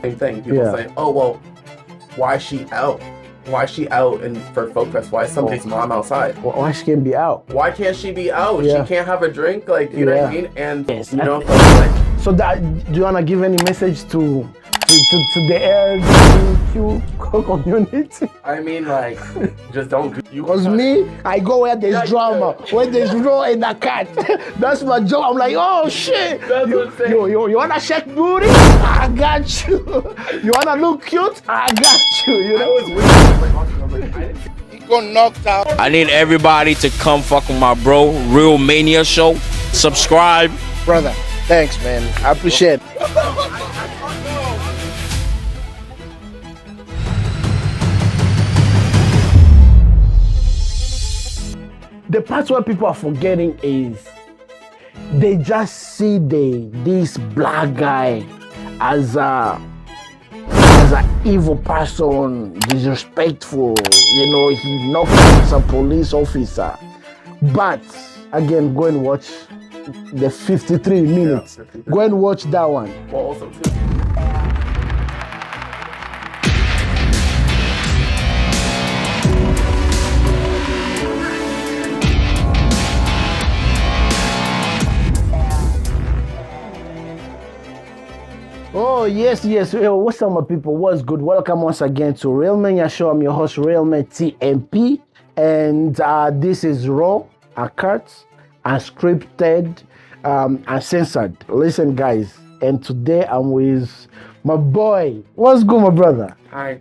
same thing. People say, oh, well, why is she out? Why is she out for Folk Fest? Why is somebody's mom outside? Why she can't be out? Why can't she be out? Yeah. She can't have a drink? Like, you know what I mean? And, yes, you know, like... So do you want to give any message to the LGBTQ community? I mean, like, just don't do... Because me, I go where there's drama, where there's raw in the cat. That's my job. I'm like, oh shit. That's what I'm saying. You want to shake booty? I got you. You want to look cute? I got you. You know? He got knocked out. I need everybody to come fuck with my bro, RealMania Show. Subscribe. Brother, thanks, man. I appreciate it. The part where people are forgetting is they just see this black guy as an evil person, disrespectful. You know, he knocked out some police officer. But again, go and watch the 53 minutes. 53. Go and watch that one. Well, also too. Oh, yes. What's up, my people? What's good? Welcome once again to RealMania Show. I'm your host, RealMan TMP. And this is raw, uncut, unscripted, uncensored. Listen, guys. And today I'm with my boy. What's good, my brother? Hi.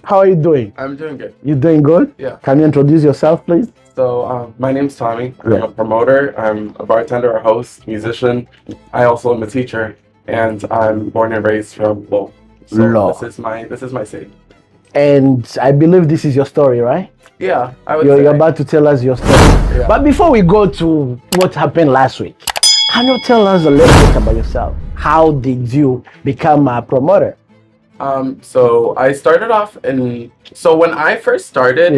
How are you doing? I'm doing good. You doing good? Yeah. Can you introduce yourself, please? So, my name's Tommy. I'm a promoter. I'm a bartender, a host, musician. I also am a teacher. And I'm born and raised from Lowell. So this is my city. And I believe this is your story, right? Yeah, You're about to tell us your story. Yeah. But before we go to what happened last week, can you tell us a little bit about yourself? How did you become a promoter? So I started off when I first started,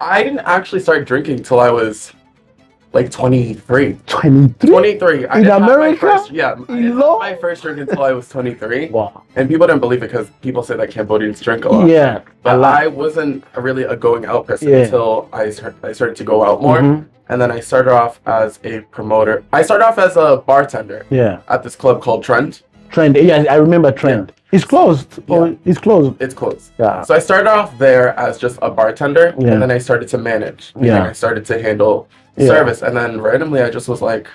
I didn't actually start drinking till I was like 23. 23. In America? I didn't have my first drink until I was 23. Wow. And people didn't believe it because people say that Cambodians drink a lot. Yeah. But I wasn't really a going out person until I started to go out more. Mm-hmm. And then I started off as a promoter. I started off as a bartender at this club called Trend. Yeah, I remember Trend. Yeah. It's closed. Yeah. It's closed. It's closed. Yeah. So I started off there as just a bartender, and then I started to manage. And I started to handle service, and then randomly I just was like,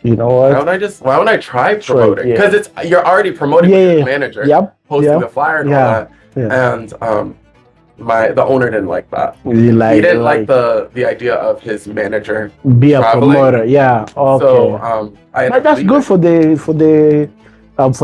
you know what? Why don't I try promoting? Because you're already promoting with your manager, posting the flyer and all that. Yeah. And the owner didn't like that. He didn't like the idea of his manager be a traveling. promoter. Yeah. Okay. So that's good for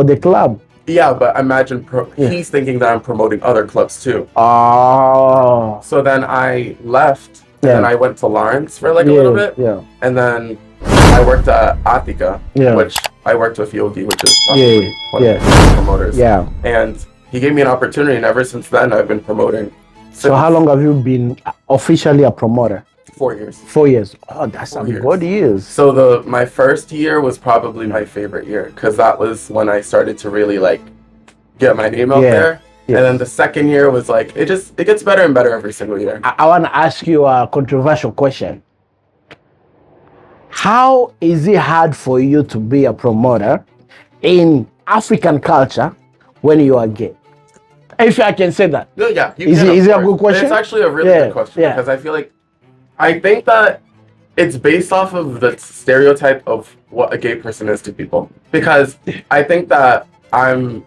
the club. Yeah, but imagine he's thinking that I'm promoting other clubs too. Oh. So then I left. And then I went to Lawrence for like a little bit. Yeah. And then I worked at Attica, which I worked with Yogi, which is one of the promoters. Yeah. And he gave me an opportunity, and ever since then I've been promoting. So how long have you been officially a promoter? 4 years. 4 years. Oh, that's some good years. So my first year was probably my favorite year because that was when I started to really like get my name out there. Yes. And then the second year was like, it gets better and better every single year. I want to ask you a controversial question. How is it hard for you to be a promoter in African culture when you are gay? If I can say that. Yeah. Is it a good question? It's actually a really good question because I think that it's based off of the stereotype of what a gay person is to people. Because I think that I'm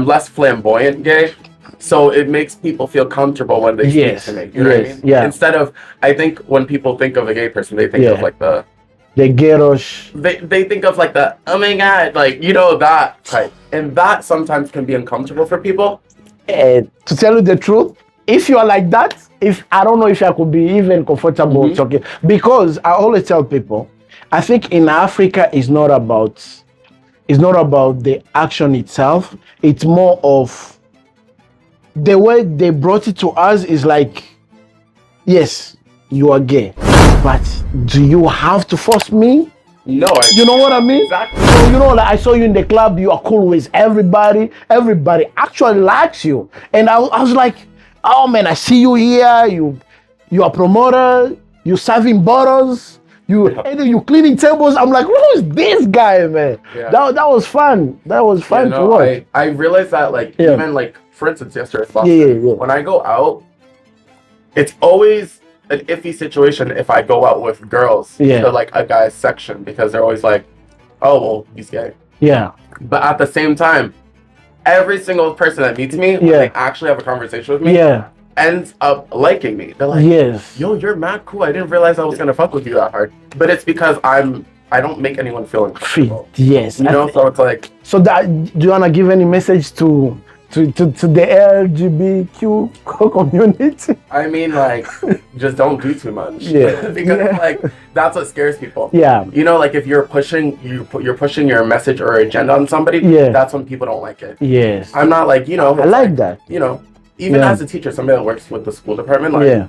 less flamboyant gay, so it makes people feel comfortable when they speak to me. You know what I mean? Yeah. Instead of, I think when people think of a gay person, they think of like the ghetto-ish. They think of like the, oh my god, like, you know, that type. And that sometimes can be uncomfortable for people. To tell you the truth, if you are like that, I don't know if I could be even comfortable talking. Because I always tell people, I think in Africa it's not about the action itself. It's more of the way they brought it to us is like, yes, you are gay, but do you have to force me No, You know what I mean? Exactly. So, you know, like I saw you in the club, you are cool with everybody. Everybody actually likes you. And I was like, oh man, I see you here. You are promoter, you serving bottles, and then you cleaning tables. I'm like, who is this guy, man? Yeah. That was fun. That was fun to watch. I realized that, like, even like, for instance, yesterday, when I go out, it's always an iffy situation if I go out with girls to like a guy's section, because they're always like, oh, well, he's gay. Yeah. But at the same time, every single person that meets me, when they actually have a conversation with me, ends up liking me. They're like, yo, you're mad cool. I didn't realize I was gonna fuck with you that hard. But it's because I don't make anyone feel uncomfortable. Yes. You know, so it's like. So do you wanna give any message to the LGBTQ community? I mean, like, just don't do too much. Yeah. Because like that's what scares people. Yeah. You know, like if you're pushing your message or agenda on somebody, that's when people don't like it. Yes. I'm not like, you know, I like that. You know, even as a teacher, somebody that works with the school department, like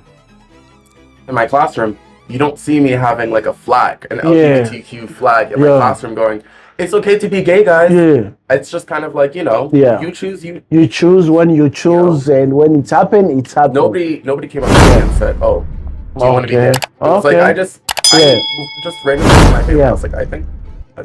in my classroom, you don't see me having like a flag, an LGBTQ flag in my classroom going, it's okay to be gay, guys. Yeah. It's just kind of like, you know, you choose. You choose when you choose, and when it's happened, it's happened. Nobody came up to me and said, oh, do you want to be gay? It's like, I just regularly in my family. I was like, I think I'm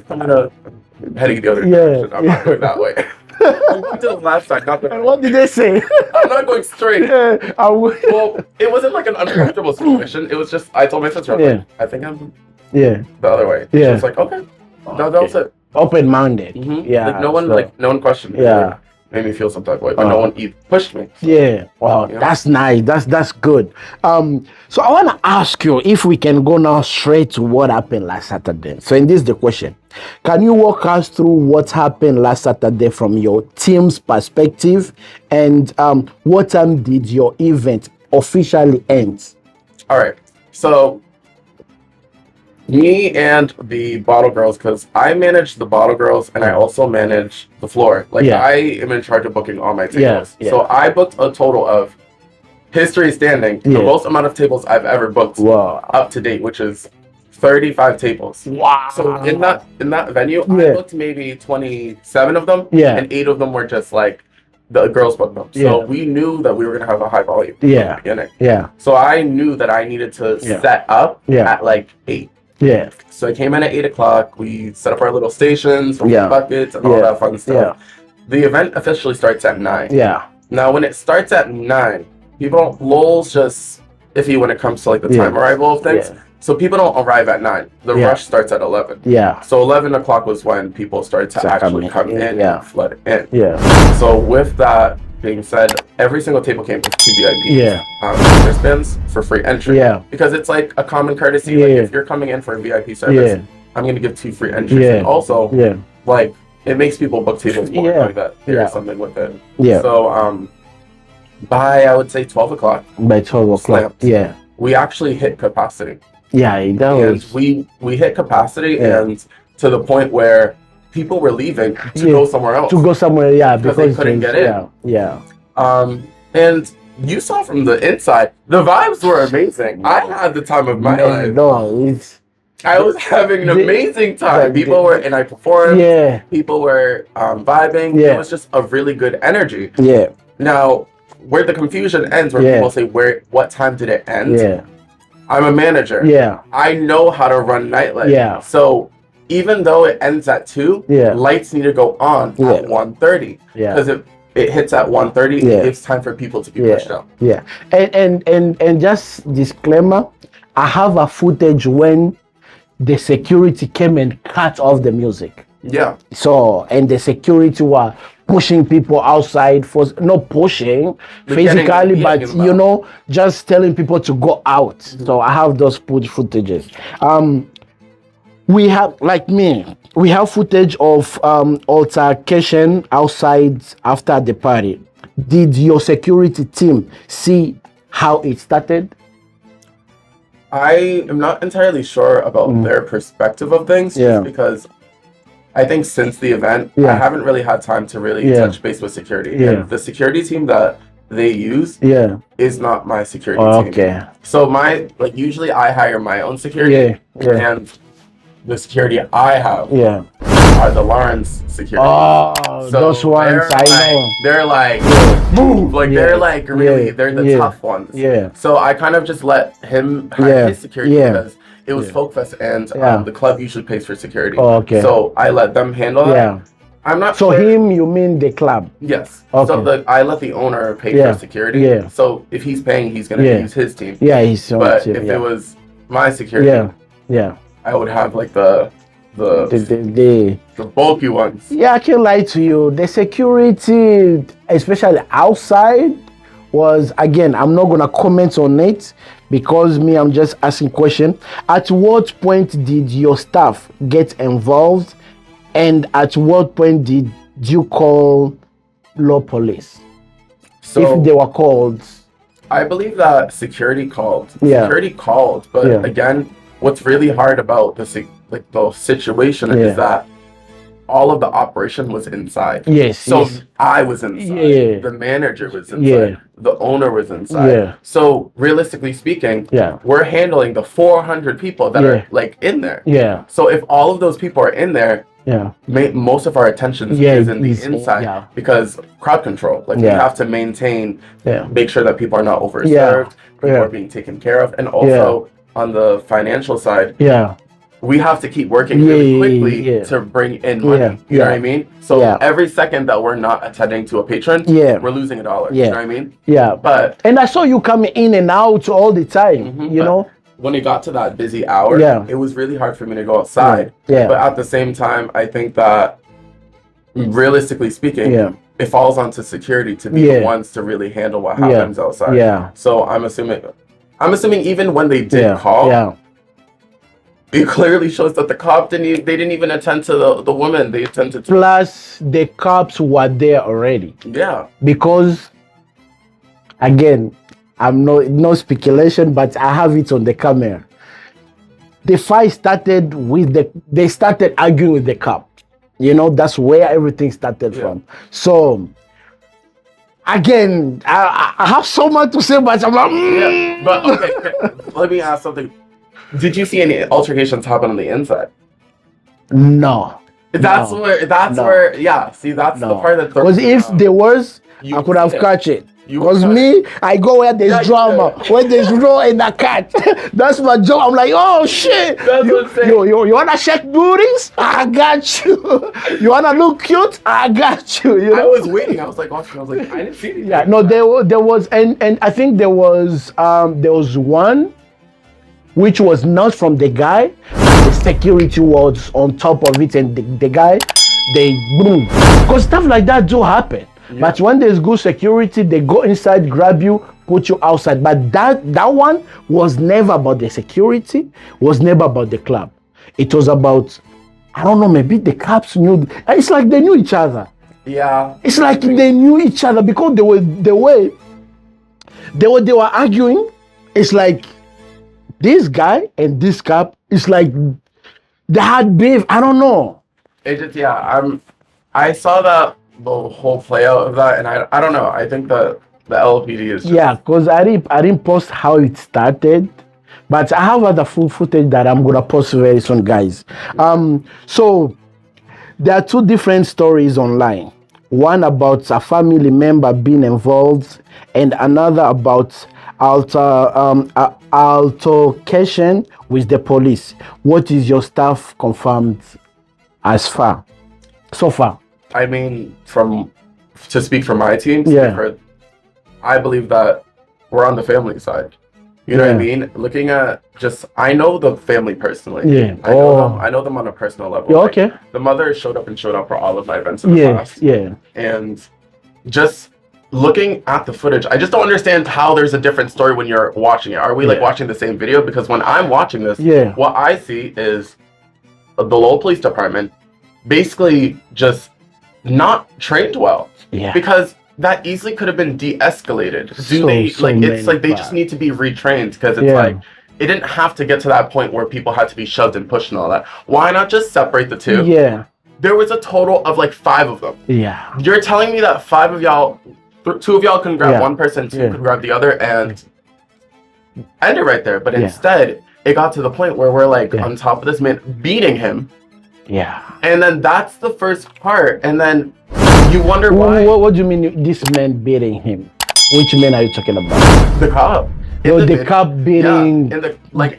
heading the other direction. I'm not going that way. I'm going to the left side, not the right. And what did they say? I'm not going straight. Well, it wasn't like an uncomfortable situation. It was just, I told my sister, I was like, I think I'm the other way. She was like, okay. That was it. Open-minded. Yeah. Like no one questioned me. Yeah. Made me feel some type of way, but no one pushed me. So, yeah. Wow, that's nice. That's good. So I want to ask you if we can go now straight to what happened last Saturday. So in this the question, can you walk us through what happened last Saturday from your team's perspective, and what time did your event officially end? All right. So me and the bottle girls, because I manage the bottle girls and I also manage the floor. Like I am in charge of booking all my tables. So I booked a total of history standing, the most amount of tables I've ever booked up to date, which is 35 tables. Wow. So in that venue, I booked maybe 27 of them, and 8 of them were just like the girls booked them. So we knew that we were gonna have a high volume from the beginning. Yeah. So I knew that I needed to set up at like 8. Yeah. So I came in at 8 o'clock. We set up our little stations, buckets, and all that fun stuff. The event officially starts at 9. Yeah. Now, when it starts at 9, Lowell's just iffy when it comes to like the time arrival of things. So people don't arrive at 9. The rush starts at 11. Yeah. So 11 o'clock was when people started to actually come in and flood in. Yeah. So with that being said, every single table came with 2 VIPs. Wristbands for free entry. Yeah. Because it's like a common courtesy. Like if you're coming in for a VIP service, I'm gonna give 2 free entries. And also, like it makes people book tables more like that. There's something with it. Yeah. So by I would say 12 o'clock. By 12 o'clock. We actually hit capacity. Yeah, that was. And we hit capacity, and to the point where people were leaving to go somewhere else. To go somewhere, because they couldn't get in. Yeah. And you saw from the inside, the vibes were amazing. I had the time of my life. No, I was having an amazing time. People were, and I performed. Yeah. People were vibing. Yeah. It was just a really good energy. Yeah. Now, where the confusion ends, where people say, what time did it end? Yeah. I'm a manager. Yeah. I know how to run nightlife. Yeah. So even though it ends at 2, lights need to go on at 1:30. Yeah. Because if it hits at 1:30, it gives time for people to be pushed out. Yeah. And just disclaimer, I have a footage when the security came and cut off the music. Yeah. So, and the security were pushing people outside, for not pushing physically, but you know, just telling people to go out. So I have those footages. We have, like me, we have footage of altercation outside after the party. Did your security team see how it started? I am not entirely sure about their perspective of things, just because I think since the event, I haven't really had time to really touch base with security. Yeah. And the security team that they use is not my security team. Okay. So usually I hire my own security. And the security I have are the Lawrence security. Oh, so those ones I know. They're like, move! Like, they're like, really, they're the tough ones. Yeah. So I kind of just let him have his security because it was Folk Fest and the club usually pays for security. Oh, okay. So I let them handle it. Yeah. I'm not so sure. him, you mean the club? Yes. Okay. So I let the owner pay for security. Yeah. So if he's paying, he's gonna use his team. Yeah, his own But team, if it was my security, I would have like the bulky ones. Yeah, I can't lie to you. The security, especially outside, was, again, I'm not gonna comment on it because I'm just asking question. At what point did your staff get involved? And at what point did you call law police? So if they were called? I believe that security called. Security called, but again, what's really hard about the situation is that all of the operation was inside. Yes. So I was inside. Yeah. The manager was inside. Yeah. The owner was inside. Yeah. So realistically speaking, we're handling the 400 people that are like in there. Yeah. So if all of those people are in there, most of our attention is in the inside because crowd control. Like we have to maintain, make sure that people are not overserved, people are being taken care of, and also on the financial side, we have to keep working really quickly to bring in money. You know what I mean? So every second that we're not attending to a patron, we're losing $1. You know what I mean? Yeah. And I saw you coming in and out all the time. You know. When it got to that busy hour, it was really hard for me to go outside. But at the same time, I think that realistically speaking, it falls onto security to be the ones to really handle what happens outside. Yeah. So I'm assuming even when they did call, it clearly shows that the cop didn't even attend to the woman. They attended to. Plus, the cops were there already. Yeah. Because, again, I'm no speculation, but I have it on the camera. The fight started they started arguing with the cop. You know, that's where everything started from. So, again, I have so much to say, but I'm like, but okay, let me ask something. Did you see any altercations happen on the inside? No. That's where, see, that's the part that... Because if there was, I could have caught it. Because me, I go where there's drama, where there's raw in the cat. That's my job. I'm like, oh shit. You wanna check buildings? I got you. You wanna look cute? I got you. You know? I was waiting. I was like, watching. I was like, I didn't see anything. Yeah, no, there was, and I think there was one which was not from the guy. The security was on top of it, and the guy, they boom. Because stuff like that do happen. Yeah. But when there's good security, they go inside, grab you, put you outside. But that one was never about the security, was never about the club. It was about, I don't know, maybe the cops knew. It's like they knew each other. Yeah. It's like they knew each other because they were arguing. It's like this guy and this cop, it's like they had beef. I don't know. It just, I saw that the whole play out of that, and I don't know. I think the LPD is just... because I didn't post how it started, but I have other full footage that I'm gonna post very soon, guys. So there are two different stories online. One about a family member being involved, and another about altercation with the police. What is your staff confirmed so far? I mean, to speak for my team, I believe that we're on the family side. You know what I mean? Looking at I know the family personally. Yeah. I know them on a personal level. Yeah, okay. The mother showed up for all of my events in the past. Yeah. And just looking at the footage, I just don't understand how there's a different story when you're watching it. Are we like watching the same video? Because when I'm watching this, what I see is the Lowell Police Department basically just not trained well. Yeah. Because that easily could have been de-escalated. They just need to be retrained, because it's like it didn't have to get to that point where people had to be shoved and pushed and all that. Why not just separate the two? Yeah. There was a total of like 5 of them. Yeah. You're telling me that 5 of y'all, 2 of y'all can grab one person, 2 can grab the other, and end it right there. But instead, it got to the point where we're like on top of this man beating him. Yeah. And then that's the first part. And then you wonder why. What do you mean this man beating him? Which man are you talking about? The cop. No, the cop beating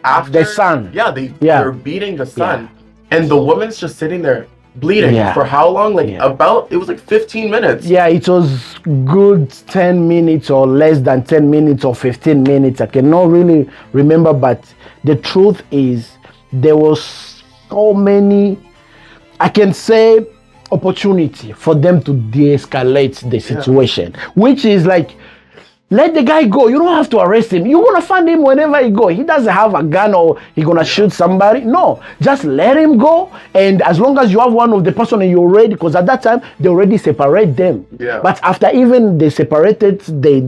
after the son. Yeah, they're beating the son. And the woman's just sitting there bleeding for how long? Like it was like 15 minutes. Yeah, it was good 10 minutes or less than 10 minutes or 15 minutes. I cannot really remember, but the truth is there was so many, I can say, opportunity for them to de-escalate the situation, which is like, let the guy go. You don't have to arrest him. You're gonna find him whenever he go. He doesn't have a gun or he gonna shoot somebody. No, just let him go. And as long as you have one of the person and you're ready, because at that time they already separate them. Yeah. But after even they separated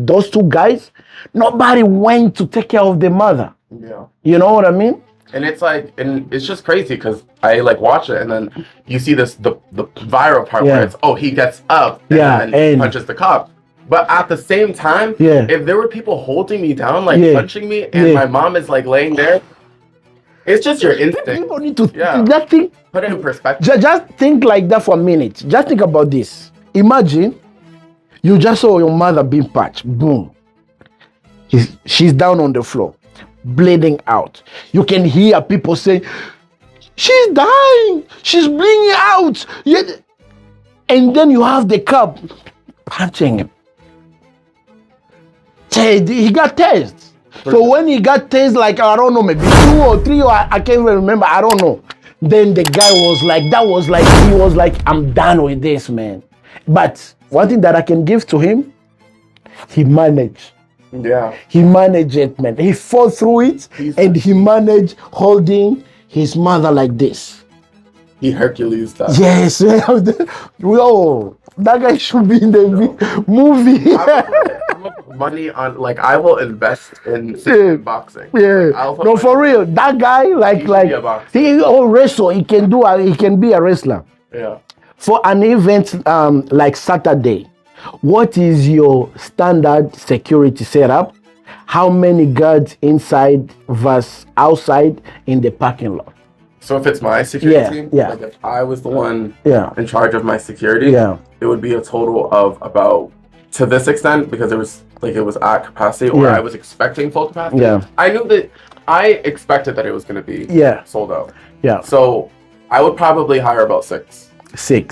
those two guys, nobody went to take care of the mother. Yeah. You know what I mean? And it's like, and it's just crazy because I like watch it and then you see the viral part where it's, he gets up and punches the cop. But at the same time, if there were people holding me down, like punching me, and my mom is like laying there, it's just your instinct. People need to just think, put it in perspective. Just think like that for a minute. Just think about this. Imagine you just saw your mother being punched. Boom. She's down on the floor, bleeding out. You can hear people saying, she's dying. She's bleeding out. And then you have the cop punching him. He got tased. So when he got tased, like, I don't know, maybe 2 or 3, or I can't even remember, I don't know. Then the guy was like, he was like, I'm done with this, man. But one thing that I can give to him, he managed. Yeah. He managed it, man. He fought through it, and he managed holding his mother like this. He Hercules that. Yes. Whoa. That guy should be in the movie. I'm gonna put money on, like, I will invest in boxing. Yeah. Like, no, for real. That guy, he wrestle. He can be a wrestler. Yeah. For an event like Saturday, what is your standard security setup? How many guards inside versus outside in the parking lot? So if it's my security team, like if I was the one in charge of my security, it would be a total of about, to this extent, because it was at capacity, or I was expecting full capacity. Yeah. I expected that it was going to be sold out. Yeah. So I would probably hire about 6.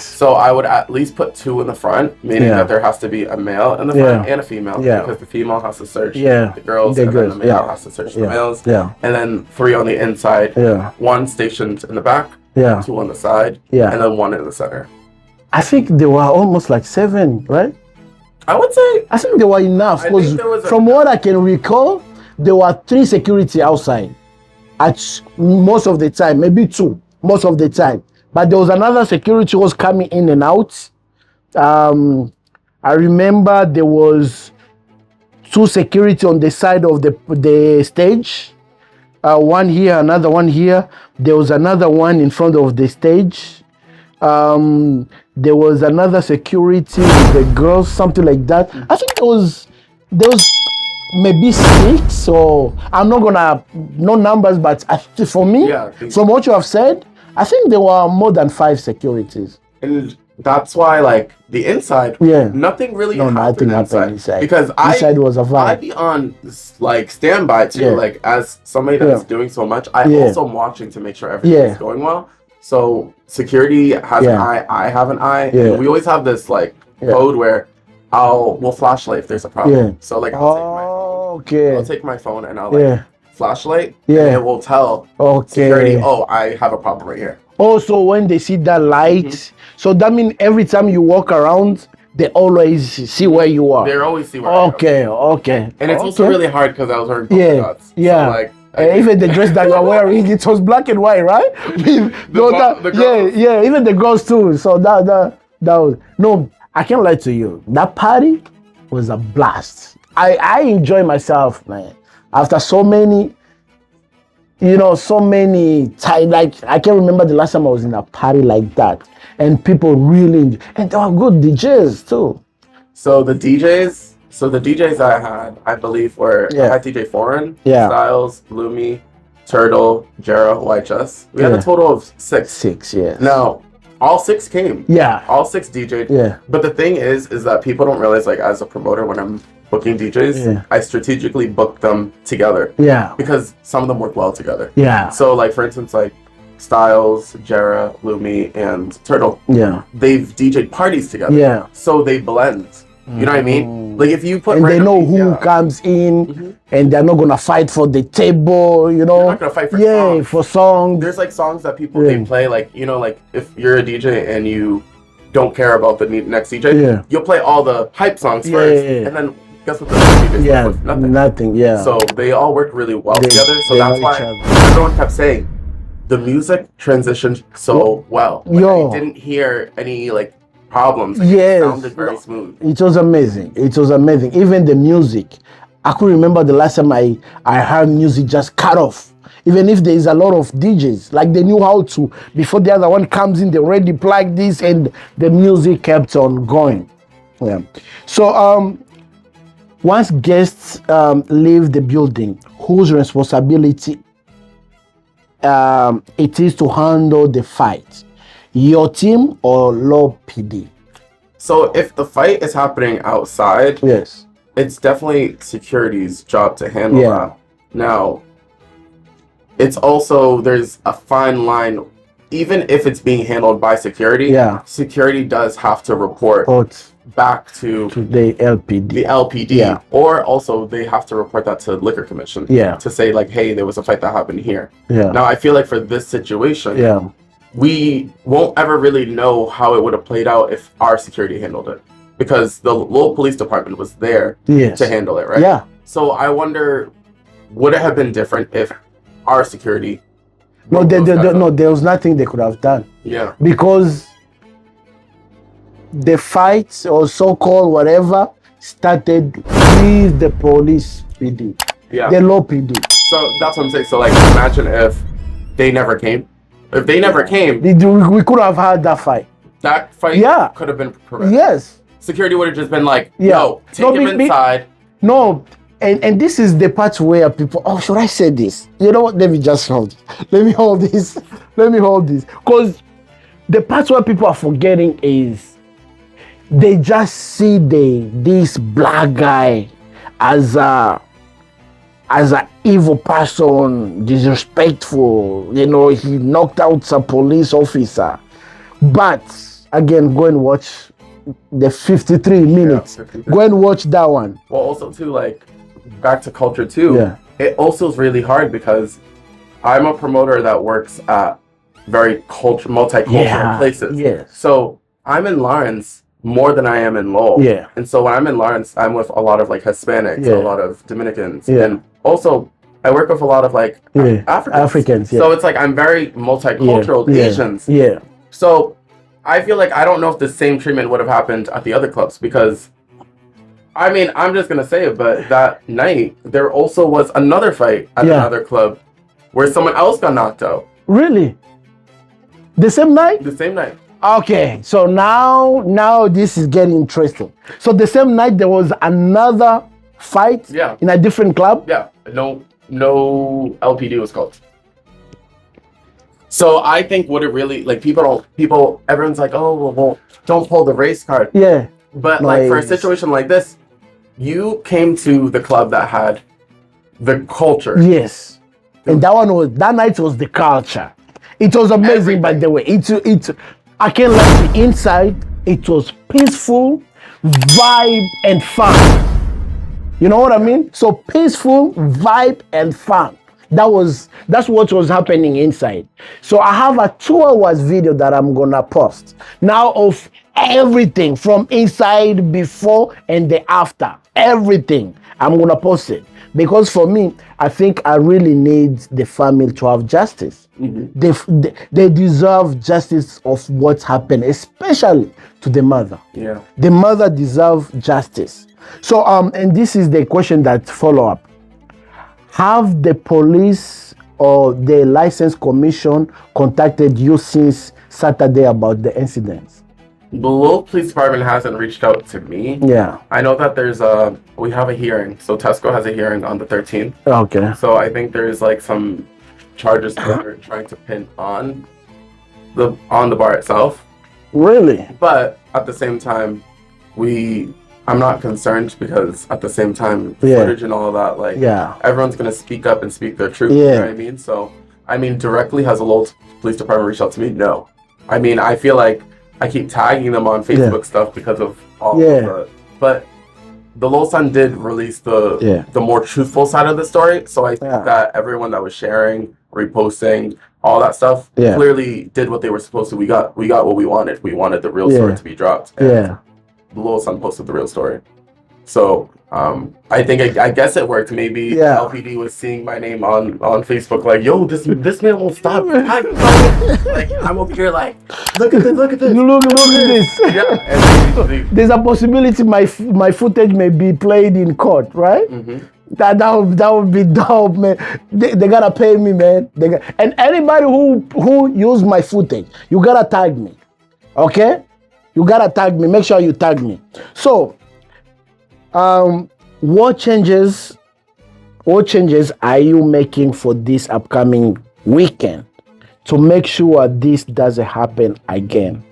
So I would at least put 2 in the front, meaning that there has to be a male in the front and a female, because the female has to search the girls, and then the male has to search the males, and then 3 on the inside, 1 stationed in the back, 2 on the side, and then 1 in the center. I think there were almost like 7, right? I think there were enough, because from what I can recall, there were 3 security outside at most of the time, maybe 2 most of the time. But there was another security was coming in and out. I remember there was 2 security on the side of the stage. One here, another one here. There was another one in front of the stage. There was another security with the girls, something like that. I think there was maybe 6, or I'm not gonna no numbers, but for me, from what you have said, I think there were more than 5 securities. And that's why, like, the inside, nothing really happened inside. Because inside was a vibe. I'd be on, like, standby, too. Like, as somebody that's doing so much, I also am watching to make sure everything's going well. So, security has an eye, I have an eye. And we always have this, like, code where we'll flashlight if there's a problem. So, like, I'll take my phone and I'll, like, flashlight, and it will tell security, I have a problem right here. Also, when they see that light, so that means every time you walk around, they always see where you are. They always see where I am. Okay. And it's also really hard because I was wearing polka dots. Yeah. So, like, even the dress that you are wearing, it was black and white, right? The girls. Even the girls too. So that was, no, I can't lie to you. That party was a blast. I enjoy myself, man. After so many time, like, I can't remember the last time I was in a party like that, and people really, and they were good DJs too. So the DJs I had, I believe, were I had DJ Foreign, Styles, Lumi, Turtle, Jera, YHS. We had a total of 6. 6, yes. Now, all 6 came. Yeah. All 6 DJ'd. Yeah. But the thing is that people don't realize, like, as a promoter, when I'm booking DJs, I strategically book them together. Yeah. Because some of them work well together. Yeah. So, like, for instance, like, Styles, Jera, Lumi, and Turtle. Yeah. They've DJ'd parties together. Yeah. So they blend. You know what I mean? Like if you put and they know who comes in, and they're not gonna fight for the table. You know, they're not gonna fight for songs. for songs. There's like songs that people they play, like you know, like if you're a DJ and you don't care about the next DJ, you'll play all the hype songs first, and then guess what the next DJ does? Nothing. Yeah. So they all work really well together. So that's why everyone kept saying the music transitioned so well. Like, I didn't hear any like problems. It sounded very smooth. It was amazing. It was amazing. Even the music. I could remember the last time I heard music just cut off. Even if there is a lot of DJs, like they knew how to, before the other one comes in, they already plug this and the music kept on going. Yeah. So once guests leave the building, whose responsibility it is to handle the fight? Your team or Law PD? So if the fight is happening outside, it's definitely security's job to handle that. Now, it's also, there's a fine line, even if it's being handled by security, security does have to report back to the LPD. The LPD, or also they have to report that to Liquor Commission to say like, hey, there was a fight that happened here. Now, I feel like for this situation, we won't ever really know how it would have played out if our security handled it, because the local police department was there to handle it, right? So I wonder, would it have been different if our security? No, there was nothing they could have done. Because the fight or so-called whatever started with the police PD, the law PD. So that's what I'm saying. So like, imagine if they never came. If they never came, we could have had that fight. That fight could have been prevented. Yes. Security would have just been like, no, take him inside. No, and this is the part where people, oh, should I say this? You know what? Let me just hold it. Let me hold this. Let me hold this. Because the part where people are forgetting is they just see this black guy as a evil person, disrespectful, you know, he knocked out a police officer. But again, go and watch the 53 minutes. 53. Go and watch that one. Well, also too, like, back to culture too, it also is really hard because I'm a promoter that works at very multicultural places. So I'm in Lawrence more than I am in Lowell. And so when I'm in Lawrence, I'm with a lot of like Hispanics, a lot of Dominicans, and also I work with a lot of like Africans. So it's like I'm very multicultural Asians. So I feel like I don't know if the same treatment would have happened at the other clubs, because I mean, I'm just gonna say it, but that night there also was another fight at another club where someone else got knocked out. Really? The same night? The same night. Okay, so now this is getting interesting. So the same night there was another fight in a different club? No LPD was called. So I think what it really, like, everyone's like, oh, well, don't pull the race card. But like for a situation like this, you came to the club that had the culture. And that night was the culture. It was amazing, by the way. I can't lie to you, inside, it was peaceful, vibe, and fun. You know what I mean? So peaceful, vibe, and fun. That's what was happening inside. So I have a 2 hours video that I'm gonna post now of everything from inside, before, and the after. Everything. I'm gonna post it. Because for me, I think I really need the family to have justice. They deserve justice of what happened, especially to the mother. The mother deserves justice. So, and this is the question that follow up. Have the police or the license commission contacted you since Saturday about the incidents? The Lowell Police Department hasn't reached out to me. I know that we have a hearing. So Tesco has a hearing on the 13th. Okay. So I think there's like some charges they're trying to pin on the bar itself. Really? But at the same time, I'm not concerned because at the same time, footage and all of that, like everyone's gonna speak up and speak their truth. You know what I mean? So I mean, directly has a Lowell Police Department reached out to me? No. I mean, I feel like I keep tagging them on Facebook stuff because of all of the, but the Lowell Sun did release the more truthful side of the story. So I think that everyone that was sharing, reposting, all that stuff clearly did what they were supposed to. We got what we wanted. We wanted the real story to be dropped. And the Lowell Sun posted the real story. So I think I guess it worked. Maybe LPD was seeing my name on Facebook, like, yo, this man won't stop. Like I'm over here, like, look at this. Look at this. Yeah. There's a possibility my footage may be played in court, right? Mm-hmm. That would be dope, man. They gotta pay me, man. And anybody who used my footage, you gotta tag me, okay? You gotta tag me. Make sure you tag me. So, what changes are you making for this upcoming weekend to make sure this doesn't happen again?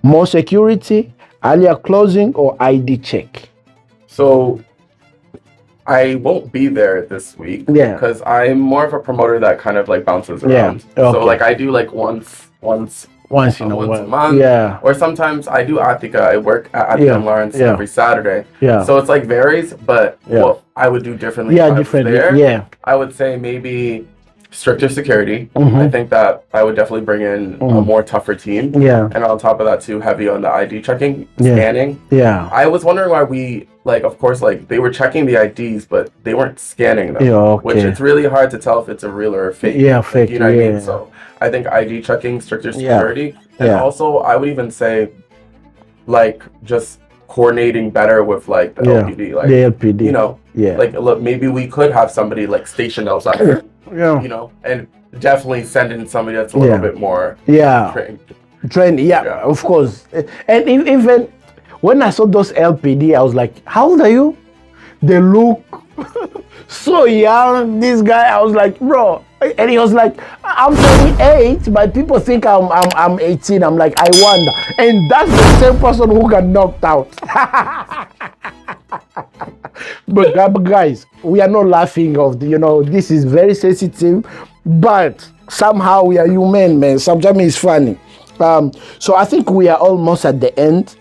More security, earlier closing, or ID check? So I won't be there this week because I'm more of a promoter that kind of like bounces around. So like I do like once a month. Or sometimes I do Attica. I work at Attica and Lawrence every Saturday. So it's like varies, but what I would do differently if I was there, I would say maybe stricter security. I think that I would definitely bring in a more tougher team. And on top of that too, heavy on the ID checking, scanning. I was wondering why we, like, of course, like they were checking the IDs, but they weren't scanning them. Which it's really hard to tell if it's a real or a fake. Fake. You know what I mean? So I think ID checking, stricter security. And also I would even say like just coordinating better with like the LPD. Like the LPD. You know, like look, maybe we could have somebody like stationed outside. You know, and definitely send in somebody that's a little bit more trained. Of course. And even when I saw those LPD, I was like, how old are you? They look so young. This guy, I was like, bro. And he was like, I'm 28, but people think I'm 18. I'm like, I wonder. And that's the same person who got knocked out. But guys, we are not laughing of this is very sensitive, but somehow we are human, man. Sometimes it's funny. So I think we are almost at the end.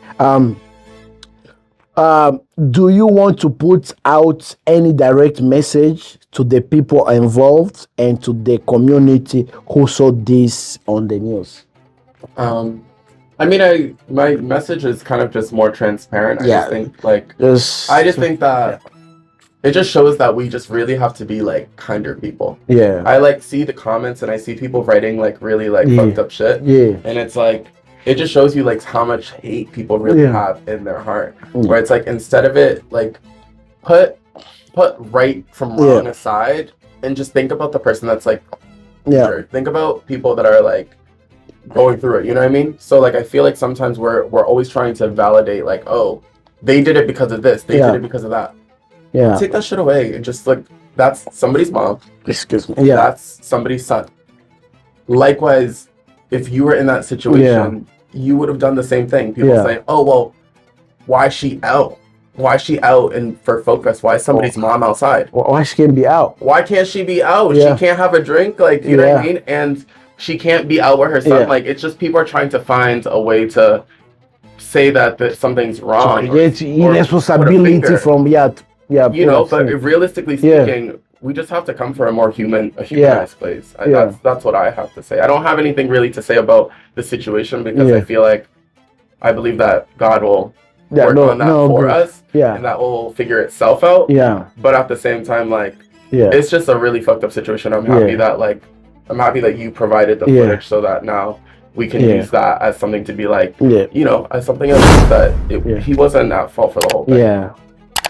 Do you want to put out any direct message to the people involved and to the community who saw this on the news? I mean, my message is kind of just more transparent. I just think I just think that it just shows that we just really have to be like kinder people. I like see the comments and I see people writing like really like fucked up shit. And it's like it just shows you like how much hate people really have in their heart. Where it's like instead of it like put right from wrong aside and just think about the person that's like think about people that are like going through it, you know what I mean? So like I feel like sometimes we're always trying to validate like, oh, they did it because of this, they did it because of that. Take that shit away and just like that's somebody's mom. Excuse me. That's somebody's son. Likewise, if you were in that situation, you would have done the same thing. People say, oh well, why is she out? Why is she out and for focus? Why is somebody's mom outside? Why she can't be out? Why can't she be out? She can't have a drink, like you know what I mean? And she can't be out with her son. Like it's just people are trying to find a way to say that something's wrong. Responsibility from you know, but realistically speaking, we just have to come for a more humanized place. That's what I have to say. I don't have anything really to say about the situation because I feel like I believe that God will work on that for us, and that will figure itself out. But at the same time, like, it's just a really fucked up situation. I'm happy that you provided the footage so that now we can use that as something to be like, you know, as something else that he wasn't at fault for the whole thing.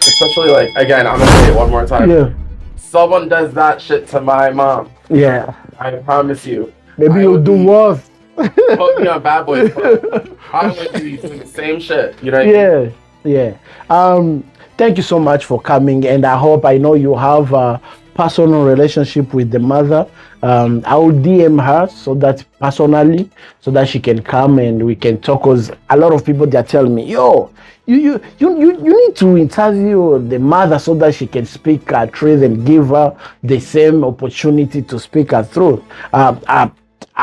Especially like, again, I'm gonna say it one more time. Someone does that shit to my mom. I promise you. Maybe you'll do worse. Put me on Bad Boys. I would be doing the same shit. You know what I mean? Thank you so much for coming, and I know you have personal relationship with the mother, I will DM her so that she can come and we can talk. Cause a lot of people, they're telling me, yo, you need to interview the mother so that she can speak her truth and give her the same opportunity to speak her truth, a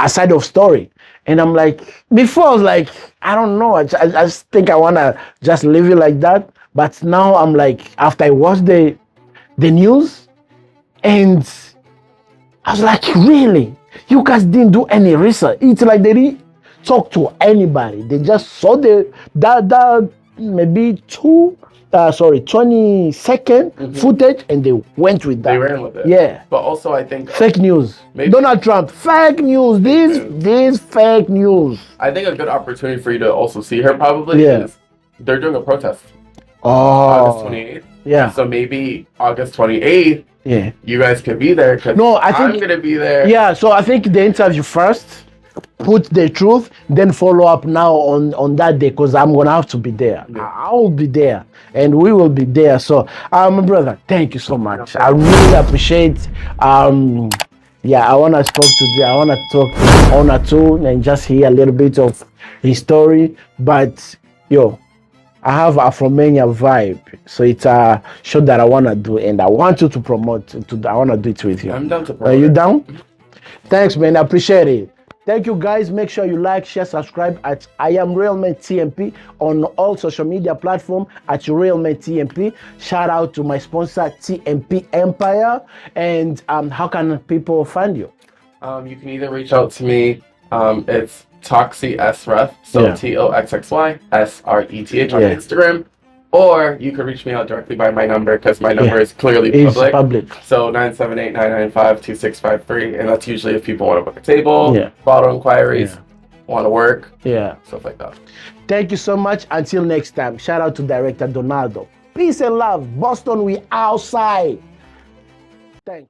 side of story. And I'm like, before I was like, I don't know, I just think I wanna just leave it like that. But now I'm like, after I watched the news, and I was like, really? You guys didn't do any research. It's like they didn't talk to anybody. They just saw that maybe 20-second footage, and they went with that. They ran with it. Yeah. But also, I think fake news. Maybe. Donald Trump, fake news. This fake news. I think a good opportunity for you to also see her probably is they're doing a protest. August 28th. Yeah. So maybe August 28th. Yeah. You guys could be there. No, I think I'm gonna be there. Yeah. So I think the interview first, put the truth, then follow up now on that day, because I'm gonna have to be there. Yeah. I will be there, and we will be there. So, my brother, thank you so much. I really appreciate. Yeah, I wanna talk today. I wanna talk to the owner too, and just hear a little bit of his story. But yo, I have a RealMania vibe, so it's a show that I wanna do, and I want you to promote. I wanna do it with you. I'm down to promote. Are you down? Thanks, man. I appreciate it. Thank you, guys. Make sure you like, share, subscribe at I am RealMania TMP on all social media platforms at RealMania TMP. Shout out to my sponsor TMP Empire. And how can people find you? You can either reach out to me. It's Toxy Sreth, so TOXXYSRETH on Instagram, or you can reach me out directly by my number, because my number is clearly public. So 978-995-2653, and that's usually if people want to book a table, bottle inquiries, want to work, stuff like that. Thank you so much. Until next time, shout out to Director Donaldo. Peace and love. Boston, we outside. Thanks.